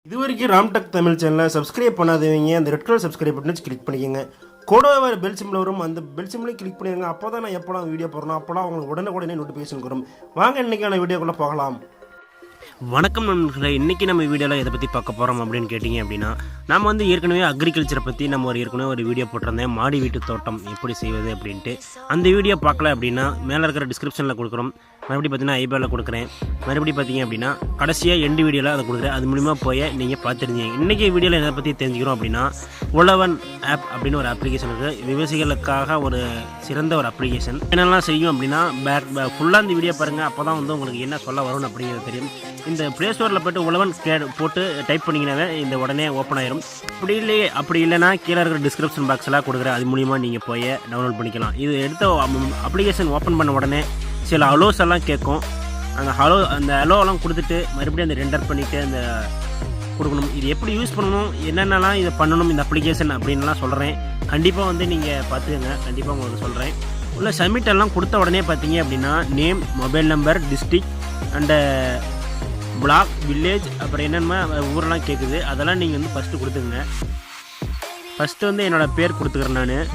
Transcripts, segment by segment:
இதுவரைக்கும் ராம்டெக் தமிழ் சேனலை சப்ஸ்கிரைப் பண்ணாதவங்க அந்த ரெட் கலர் சப்ஸ்கிரைப் பட்டனை கிளிக் பண்ணிக்கோங்க. கூடவே வர பெல் சிம்பிள் வரும், அந்த பெல் சிம்பிளையும் கிளிக் பண்ணிடுங்க. அப்போ தான் நான் எப்போலாம் வீடியோ போடுறோம் அப்போலாம் உங்களுக்கு உடனே நோட்டிஃபிகேஷன் வரும். வாங்க இன்றைக்கான வீடியோக்குள்ளே போகலாம். வணக்கம் நண்பர்களே, இன்றைக்கி நம்ம வீடியோவில் எதை பற்றி பார்க்க போகிறோம் அப்படின்னு கேட்டிங்க அப்படின்னா, நம்ம வந்து ஏற்கனவே அக்ரிகல்ச்சரை பற்றி நம்ம ஏற்கனவே ஒரு வீடியோ போட்டிருந்தேன், மாடி வீட்டு தோட்டம் எப்படி செய்வது அப்படின்ட்டு. அந்த வீடியோ பார்க்கல அப்படின்னா மேலே இருக்கிற டிஸ்கிரிப்ஷனில் கொடுக்குறோம், மறுபடியும் பார்த்தீங்கன்னா ஐபேலில் கொடுக்குறேன், மறுபடியும் பார்த்தீங்க அப்படின்னா கடைசியாக எண்டு வீடியோவில் அதை கொடுக்குறேன். அது மூலிமா போய் நீங்கள் பார்த்துருந்தீங்க. இன்றைக்கி வீடியோவில் எதை பற்றி தெரிஞ்சுக்கிறோம் அப்படின்னா, உழவன் ஆப் அப்படின்னு ஒரு அப்ளிகேஷன் இருக்குது. விவசாயிகளுக்காக ஒரு சிறந்த ஒரு அப்ளிகேஷன். என்னெல்லாம் செய்யும் அப்படின்னா ஃபுல்லாக இந்த வீடியோ பாருங்கள், அப்போ தான் வந்து உங்களுக்கு என்ன சொல்ல வரும்னு அப்படிங்கிறது தெரியும். இந்த ப்ளே ஸ்டோரில் போய்ட்டு உழவன் போட்டு டைப் பண்ணிங்கனாவே இந்த உடனே ஓப்பன் ஆயிரும். அப்படி இல்லைனா கீழே இருக்கிற டிஸ்கிரிப்ஷன் பாக்ஸ்லாம் கொடுக்குறேன், அது மூலிமா நீங்கள் போய் டவுன்லோட் பண்ணிக்கலாம். இது எடுத்த அப்ளிகேஷன் ஓப்பன் பண்ண உடனே சில அலோஸ் எல்லாம் கேட்கும். அந்த அலோவெல்லாம் கொடுத்துட்டு மறுபடியும் அந்த ரெண்டர் பண்ணிவிட்டு அந்த கொடுக்கணும். இது எப்படி யூஸ் பண்ணணும், என்னென்னலாம் இதை பண்ணணும் இந்த அப்ளிகேஷன் அப்படின்லாம் சொல்கிறேன். கண்டிப்பாக வந்து நீங்கள் பார்த்துக்கங்க, கண்டிப்பாக உங்களுக்கு சொல்கிறேன். உள்ள சப்மிட் எல்லாம் கொடுத்த உடனே பார்த்தீங்க அப்படின்னா name, mobile number, district and block, village, அப்புறம் என்னென்ன ஊரெல்லாம் கேட்குது. அதெல்லாம் நீங்கள் வந்து ஃபஸ்ட்டு கொடுத்துங்க. ஃபஸ்ட்டு வந்து என்னோடய பேர் கொடுத்துக்கிறேன் நான்.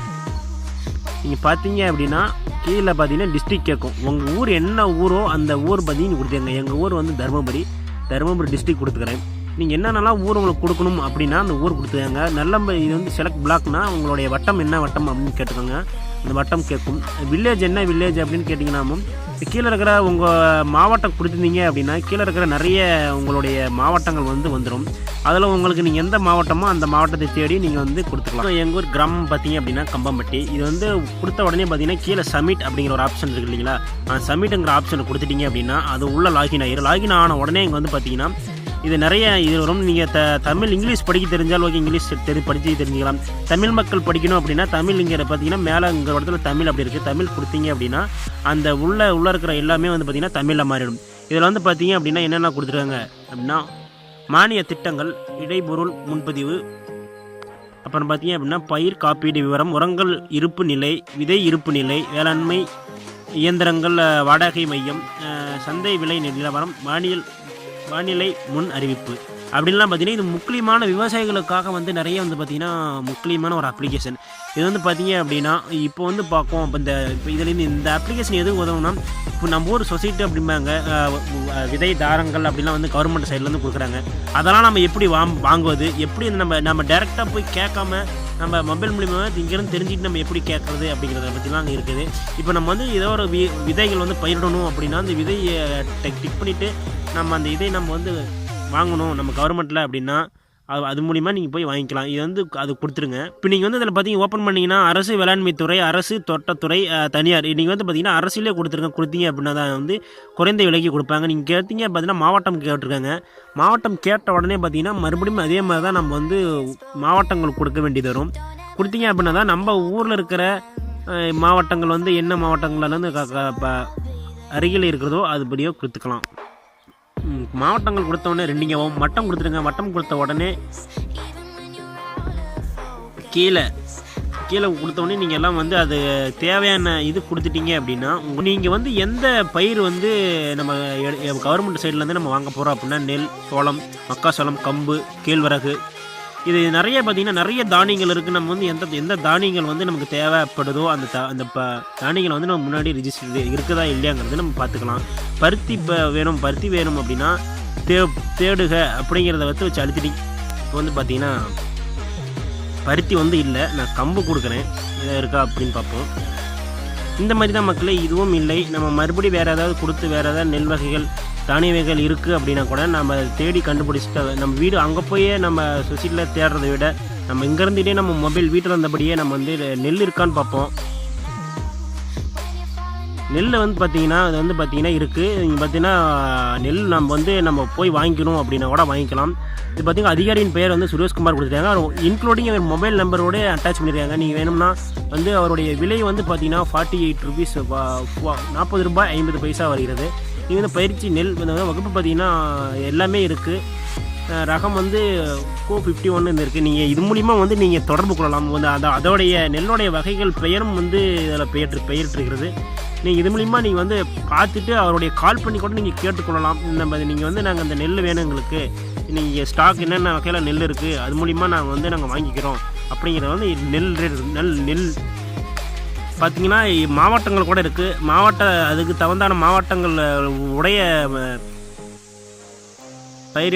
நீங்கள் பார்த்தீங்க அப்படின்னா கீழே பார்த்தீங்கன்னா டிஸ்ட்ரிக்ட் கேட்கும். உங்கள் ஊர் என்ன ஊரோ அந்த ஊர் பார்த்தீங்கன்னு கொடுத்துருங்க. எங்கள் ஊர் வந்து தருமபுரி டிஸ்ட்ரிக்ட் கொடுத்துக்கிறேன். நீங்கள் என்னென்னலாம் ஊர் உங்களுக்கு கொடுக்கணும் அப்படின்னா அந்த ஊர் கொடுத்துக்கோங்க. நல்ல இது வந்து செலக்ட் பிளாக்னா உங்களுடைய வட்டம் என்ன வட்டம் அப்படின்னு கேட்டுக்கோங்க. அந்த வட்டம் கேட்கும். வில்லேஜ் என்ன வில்லேஜ் அப்படின்னு கேட்டிங்கன்னாமும் கீழே இருக்கிற உங்கள் மாவட்டம் கொடுத்துருந்தீங்க அப்படின்னா கீழே இருக்கிற நிறைய உங்களுடைய மாவட்டங்கள் வந்துடும். அதில் உங்களுக்கு நீங்கள் எந்த மாவட்டமோ அந்த மாவட்டத்தை தேடி நீங்கள் வந்து கொடுத்துக்கலாம். எங்கள் ஊர் கிராமம் பார்த்தீங்க அப்படின்னா கம்பம்பட்டி. இது வந்து கொடுத்த உடனே பார்த்தீங்கன்னா கீழே சப்மிட் அப்படிங்கிற ஒரு ஆப்ஷன் இருக்குது இல்லைங்களா, சப்மிட்டுங்கிற ஆப்ஷனை கொடுத்துட்டீங்க அப்படின்னா அது உள்ள லாகின் ஆகிடும். லாகின் ஆன உடனே இங்கே வந்து பார்த்தீங்கன்னா இது நிறைய இது வரும். நீங்கள் தமிழ் இங்கிலீஷ் படிக்க தெரிஞ்சால் ஓகே, இங்கிலீஷ் படித்து தெரிஞ்சுக்கலாம். தமிழ் மக்கள் படிக்கணும் அப்படின்னா தமிழ் இங்கே பார்த்தீங்கன்னா மேலே இங்கே இடத்துல தமிழ் அப்படி இருக்குது. தமிழ் கொடுத்தீங்க அப்படின்னா அந்த உள்ளே இருக்கிற எல்லாமே வந்து பார்த்திங்கன்னா தமிழில் மாறிடும். இதில் வந்து பார்த்தீங்க அப்படின்னா என்னென்ன கொடுத்துருக்காங்க அப்படின்னா மானிய திட்டங்கள், இடைப்பொருள் முன்பதிவு, அப்புறம் பார்த்தீங்க அப்படின்னா பயிர் காப்பீடு விவரம், உரங்கள் இருப்பு நிலை, விதை இருப்பு நிலை, வேளாண்மை இயந்திரங்கள் வாடகை மையம், சந்தை விலை நிலவரம், வானிலை முன் அறிவிப்பு அப்படின்லாம் பார்த்தீங்கன்னா இது முக்கியமான விவசாயிகளுக்காக வந்து நிறைய வந்து பார்த்திங்கன்னா முக்கியமான ஒரு அப்ளிகேஷன். இது வந்து பார்த்தீங்க அப்படின்னா இப்போ வந்து பார்ப்போம். இப்போ இதுலேருந்து இந்த அப்ளிகேஷன் எதுக்கு உதவுனா, இப்போ நம்ம ஊர் சொசைட்டி அப்படிம்பாங்க, விதை தாரங்கள் அப்படிலாம் வந்து கவர்மெண்ட் சைட்லேருந்து கொடுக்குறாங்க. அதெல்லாம் நம்ம எப்படி வாங்குவது, எப்படி நம்ம டேரெக்டாக போய் கேட்காம நம்ம மொபைல் மூலிமா இங்கேருந்து தெரிஞ்சுட்டு நம்ம எப்படி கேட்குறது அப்படிங்கிறத பற்றிலாம் அங்கே இருக்குது. இப்போ நம்ம வந்து ஏதோ ஒரு விதைகள் வந்து பயிரிடணும் அப்படின்னா அந்த விதையை டிக் பண்ணிவிட்டு நம்ம அந்த இதை நம்ம வந்து வாங்கணும் நம்ம கவர்மெண்ட்டில் அப்படின்னா அது மூலிமா நீங்கள் போய் வாங்கிக்கலாம். இது வந்து அது கொடுத்துருங்க. இப்போ நீங்கள் வந்து அதில் பார்த்தீங்க ஓப்பன் பண்ணிங்கன்னா அரசு வேளாண்மை துறை, அரசு தோட்டத்துறை, தனியார், நீங்கள் வந்து பார்த்தீங்கன்னா அரசிலே கொடுத்தீங்க அப்படின்னா தான் வந்து குறைந்த விலைக்கு கொடுப்பாங்க. நீங்கள் கேட்டீங்க பார்த்தீங்கன்னா மாவட்டம் கேட்டிருக்காங்க. மாவட்டம் கேட்ட உடனே பார்த்தீங்கன்னா மறுபடியும் அதே மாதிரி தான் நம்ம வந்து மாவட்டங்கள் கொடுக்க வேண்டியது வரும். கொடுத்தீங்க அப்படின்னா தான் நம்ம ஊரில் இருக்கிற மாவட்டங்கள் வந்து என்ன மாவட்டங்களில் வந்து அருகில் இருக்கிறதோ அதுபடியோ கொடுத்துக்கலாம். மாவட்டங்கள் கொடுத்த உடனே ரெண்டிங்காகவும் வட்டம் கொடுத்துருங்க. வட்டம் கொடுத்த உடனே கீழே கொடுத்த உடனே நீங்கள் எல்லாம் வந்து அது தேவையான இது கொடுத்துட்டீங்க அப்படின்னா நீங்கள் வந்து எந்த பயிர் வந்து நம்ம கவர்மெண்ட் சைட்லேருந்து நம்ம வாங்க போகிறோம் அப்படின்னா நெல், சோளம், மக்காசோளம், கம்பு, கேழ்வரகு, இது நிறைய பார்த்திங்கன்னா நிறைய தானியங்கள் இருக்குது. நம்ம வந்து எந்த தானியங்கள் வந்து நமக்கு தேவைப்படுதோ அந்த தானியங்களை வந்து நம்ம முன்னாடி ரிஜிஸ்டர் இருக்குதா இல்லையாங்கிறது நம்ம பார்த்துக்கலாம். பருத்தி வேணும் அப்படின்னா தேடுக அப்படிங்கிறத வச்சு அழுத்திட்டு இப்போ வந்து பார்த்திங்கன்னா பருத்தி வந்து இல்லை, நான் கம்பு கொடுக்குறேன், இதாக இருக்கா அப்படின்னு பார்ப்போம். இந்த மாதிரி தான் மக்களே, இதுவும் இல்லை. நம்ம மறுபடியும் வேறு ஏதாவது கொடுத்து வேறு ஏதாவது நெல் வகைகள், தானிய வகைகள் இருக்குது அப்படின்னா கூட நம்ம தேடி கண்டுபிடிச்சிட்டு நம்ம வீடு அங்கே போய் நம்ம சொசைட்டியில் தேடுறதை விட நம்ம இங்கேருந்துகிட்டே நம்ம மொபைல் வீட்டில் இருந்தபடியே நம்ம வந்து நெல் இருக்கான்னு பார்ப்போம். நெல் வந்து பார்த்திங்கன்னா அது வந்து பார்த்திங்கன்னா இருக்குது. நீங்கள் பார்த்திங்கன்னா நெல் நம்ம போய் வாங்கிக்கணும் அப்படின்னா கூட வாங்கிக்கலாம். இது பார்த்திங்கன்னா அதிகாரியின் பெயர் வந்து சுரேஷ்குமார் கொடுத்துருக்காங்க. இன்க்ளூடிங் அவர் மொபைல் நம்பரோட அட்டாச் பண்ணியிருக்காங்க. நீங்கள் வேணும்னா வந்து அவருடைய விலை வந்து பார்த்திங்கன்னா 48 ரூபீஸ், 40 ரூபாய் 50 பைசா வருகிறது. நீங்கள் வந்து பயிற்சி நெல் வகுப்பு பார்த்திங்கன்னா எல்லாமே இருக்குது. ரகம் வந்து Co51 இருக்குது. நீங்கள் இது மூலிமா வந்து நீங்கள் தொடர்பு கொள்ளலாம். வந்து அதோடைய நெல்லுடைய வகைகள் பெயரும் வந்து இதில் பெயரிட்டிருக்கிறது. நீங்கள் இது மூலிமா நீங்கள் வந்து பார்த்துட்டு அவருடைய கால் பண்ணி கூட நீங்கள் கேட்டுக்கொள்ளலாம். நீங்கள் வந்து நாங்கள் அந்த நெல் வேணும் எங்களுக்கு, நீங்கள் ஸ்டாக் என்னென்ன வகையில் நெல் இருக்குது, அது மூலிமா நாங்கள் வாங்கிக்கிறோம் அப்படிங்கிறத வந்து நெல் பார்த்திங்கன்னா மாவட்டங்கள் கூட இருக்குது. அதுக்கு தகுந்தான மாவட்டங்கள் உடைய பயிர்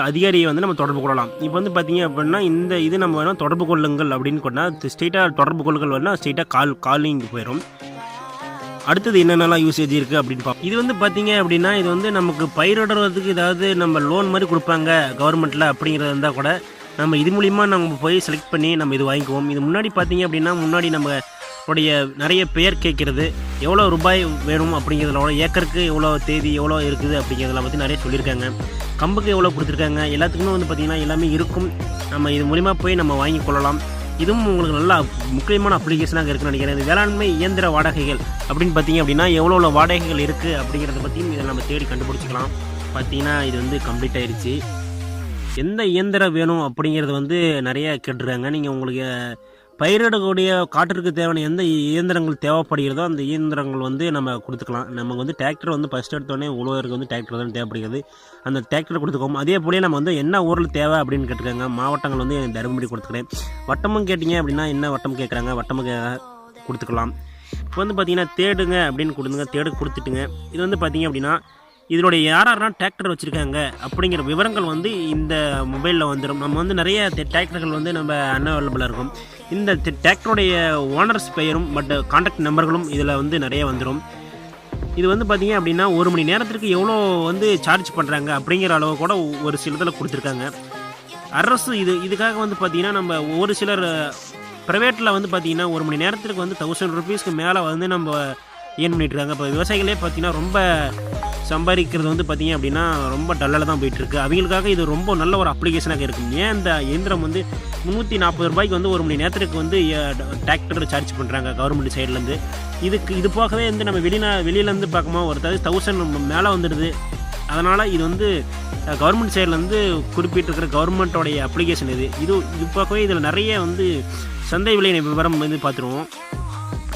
அதிகாரியை வந்து நம்ம தொடர்பு கொள்ளலாம். இப்போ வந்து பார்த்திங்க அப்படின்னா இது நம்ம வேணால் தொடர்பு கொள்ளுங்கள் அப்படின்னு கொண்டால் ஸ்ட்ரெயிட்டாக தொடர்பு கொள்ளுங்கள் வேணால் ஸ்ட்ரெயிட்டாக காலிங்கு போயிடும். அடுத்தது என்னென்னலாம் யூசேஜ் இருக்குது அப்படின்னு பார்ப்போம். இது வந்து பார்த்திங்க அப்படின்னா இது வந்து நமக்கு பயிரிடுறதுக்கு ஏதாவது நம்ம லோன் மாதிரி கொடுப்பாங்க கவர்மெண்ட்டில் அப்படிங்கிறது இருந்தால் கூட நம்ம இது மூலிமா நம்ம போய் செலக்ட் பண்ணி நம்ம இது வாங்கிக்குவோம். இது முன்னாடி பார்த்திங்க அப்படின்னா முன்னாடி நம்ம உடைய நிறைய பெயர் கேட்குறது, எவ்வளோ ரூபாய் வேணும் அப்படிங்கிறதுல ஏக்கருக்கு எவ்வளோ தேதி எவ்வளோ இருக்குது அப்படிங்கிறதுல பற்றி நிறைய சொல்லியிருக்காங்க. கம்புக்கு எவ்வளோ கொடுத்துருக்காங்க, எல்லாத்துக்குமே வந்து பார்த்திங்கன்னா எல்லாமே இருக்கும். நம்ம இது மூலிமா போய் நம்ம வாங்கி கொள்ளலாம். இதுவும் உங்களுக்கு நல்லா முக்கியமான அப்ளிகேஷனாக இருக்குன்னு நினைக்கிறேன். இந்த வேளாண்மை இயந்திர வாடகைகள் அப்படின்னு பார்த்திங்க அப்படின்னா எவ்வளோ வாடகைகள் இருக்குது அப்படிங்கிறத பற்றியும் இதை நம்ம தேடி கண்டுபிடிச்சிக்கலாம். பார்த்திங்கன்னா இது வந்து கம்ப்ளீட் ஆயிடுச்சு. எந்த இயந்திரம் வேணும் அப்படிங்கிறது வந்து நிறைய கேட்டுருக்காங்க. நீங்கள் உங்களுக்கு பயிரிடக்கூடிய காட்டிற்கு தேவையான எந்த இயந்திரங்கள் தேவைப்படுகிறதோ அந்த இயந்திரங்கள் வந்து நம்ம கொடுத்துக்கலாம். நமக்கு வந்து டிராக்டர் வந்து ஃபஸ்ட் எடுத்தோடனே உழவருக்கு வந்து டிராக்டர் தான் தேவைப்படுகிறது. அந்த டிராக்டர் கொடுத்துக்கோம். அதே போலேயே நம்ம வந்து என்ன ஊரில் தேவை அப்படின்னு கேட்டுருக்காங்க. மாவட்டங்கள் வந்து தருமபுரி கொடுத்துக்கிறேன். வட்டமும் கேட்டிங்க அப்படின்னா என்ன வட்டம் கேட்குறாங்க, வட்டமும் கொடுத்துக்கலாம். இப்போ வந்து பார்த்திங்கன்னா தேடுங்க அப்படின்னு கொடுத்துங்க, தேடு கொடுத்துட்டுங்க. இது வந்து பார்த்திங்க அப்படின்னா இதனுடைய யாரெல்லாம் டிராக்டர் வச்சுருக்காங்க அப்படிங்கிற விவரங்கள் வந்து இந்த மொபைலில் வந்துடும். நம்ம வந்து நிறைய டிராக்டர்கள் வந்து நம்ம அன்அவைலபிளாக இருக்கும். இந்த டிராக்டருடைய ஓனர்ஸ் பெயரும் கான்டாக்ட் நம்பர்களும் இதில் வந்து நிறைய வந்துடும். இது வந்து பார்த்திங்க அப்படின்னா 1 மணி நேரத்திற்கு எவ்வளோ வந்து சார்ஜ் பண்ணுறாங்க அப்படிங்கிற அளவு கூட ஒரு சிலதில் கொடுத்துருக்காங்க. அரசு இதுக்காக வந்து பார்த்திங்கன்னா நம்ம ஒரு சிலர் ப்ரைவேட்டில் வந்து பார்த்திங்கன்னா 1 மணி நேரத்திற்கு வந்து 1000 ரூபீஸ்க்கு மேலே வந்து நம்ம ஏர்ன் பண்ணிட்டுருக்காங்க. இப்போ விவசாயிகளே பார்த்திங்கன்னா ரொம்ப சம்பாதிக்கிறது வந்து பார்த்திங்க அப்படின்னா ரொம்ப டல்லாக தான் போயிட்டுருக்கு. அவங்களுக்காக இது ரொம்ப நல்ல ஒரு அப்ளிகேஷனாக இருக்கும். ஏன் இந்த இயந்திரம் வந்து 340 ரூபாய்க்கு வந்து 1 மணி நேரத்துக்கு வந்து டிராக்டர் சார்ஜ் பண்ணுறாங்க கவர்மெண்ட் சைட்லேருந்து. இது போகவே வந்து நம்ம வெளியிலேருந்து பார்க்கும்போது ஒரு 1000 மேலே வந்துடுது. அதனால் இது வந்து கவர்மெண்ட் சைட்லேருந்து குறிப்பிட்டிருக்கிற கவர்மெண்ட்டோடைய அப்ளிகேஷன் இது போகவே இதில் நிறைய வந்து சந்தை விலை விவரம் வந்து பார்த்துருவோம்.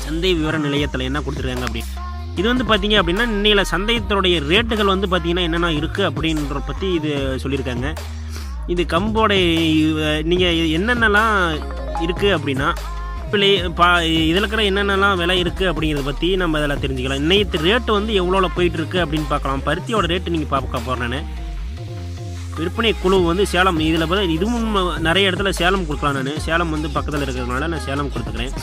சந்தை விவர நிலையத்தில் என்ன கொடுத்துருக்காங்க அப்படின்னு இது வந்து பார்த்திங்க அப்படின்னா இன்னையில சந்தையத்தினுடைய ரேட்டுகள் வந்து பார்த்திங்கன்னா என்னென்ன இருக்குது அப்படின்ற பற்றி இது சொல்லியிருக்காங்க. இது கம்போடைய நீங்கள் என்னென்னலாம் இருக்குது அப்படின்னா இதில் இருக்கிற என்னென்னலாம் விலை இருக்குது அப்படிங்கிறத பற்றி நம்ம அதில் தெரிஞ்சுக்கலாம். இன்னைக்கு ரேட்டு வந்து எவ்வளோ போயிட்டுருக்கு அப்படின்னு பார்க்கலாம். பருத்தியோட ரேட்டு நீங்கள் பார்க்க போகிறேன். விற்பனை குழு வந்து சேலம், இதில் பார்த்தா இதுவும் நிறைய இடத்துல சேலம் கொடுக்கலாம். சேலம் வந்து பக்கத்தில் இருக்கிறதுனால நான் சேலம் கொடுத்துக்கிறேன்.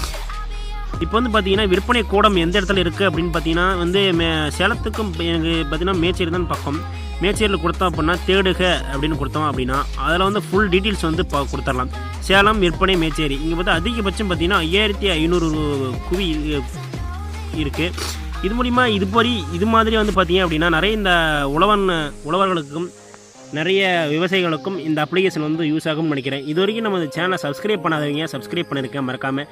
இப்போ வந்து பார்த்திங்கன்னா விற்பனை கூடம் எந்த இடத்துல இருக்குது அப்படின்னு பார்த்தீங்கன்னா வந்து சேலத்துக்கும் எனக்கு பார்த்திங்கன்னா மேச்சேரி தான் பக்கம். மேச்சேரியில் கொடுத்தோம் அப்படின்னா தேடுக அப்படின்னு கொடுத்தோம் அப்படின்னா அதில் வந்து ஃபுல் டீட்டெயில்ஸ் வந்து கொடுத்துடலாம். சேலம் விற்பனை மேச்சேரி இங்கே பார்த்தா அதிகபட்சம் பார்த்திங்கன்னா 5500 குவி இருக்குது. இது மூலிமா இது மாதிரி வந்து பார்த்திங்க அப்படின்னா நிறைய இந்த உழவர்களுக்கும் நிறைய விவசாயிகளுக்கும் இந்த அப்ளிகேஷன் வந்து யூஸ் ஆகும்னு நினைக்கிறேன். இது வரைக்கும் நம்ம சேனலை சப்ஸ்கிரைப் பண்ணாதவங்க சப்ஸ்கிரைப் பண்ணியிருக்கேன். மறக்காமல்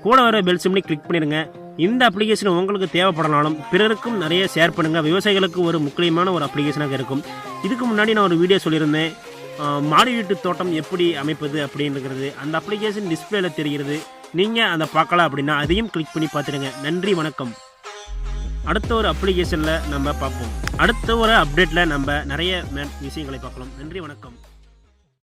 கூட வர பெல் சிம்னி கிளிக் பண்ணிடுங்க. இந்த அப்ளிகேஷன் உங்களுக்கு தேவைப்படனாலும் பிறருக்கும் நிறைய ஷேர் பண்ணுங்கள். விவசாயிகளுக்கு ஒரு முக்கியமான ஒரு அப்ளிகேஷனாக இருக்கும். இதுக்கு முன்னாடி நான் ஒரு வீடியோ சொல்லியிருந்தேன், மாடி வீட்டு தோட்டம் எப்படி அமைப்பது அப்படிங்கிறது. அந்த அப்ளிகேஷன் டிஸ்பிளேல தெரிகிறது. நீங்கள் அதை பார்க்கலாம் அப்படின்னா அதையும் கிளிக் பண்ணி பார்த்துடுங்க. நன்றி, வணக்கம். அடுத்த ஒரு அப்ளிகேஷனில் நம்ம பார்ப்போம். அடுத்த ஒரு அப்டேட்டில் நம்ம நிறைய விஷயங்களை பார்க்கலாம். நன்றி, வணக்கம்.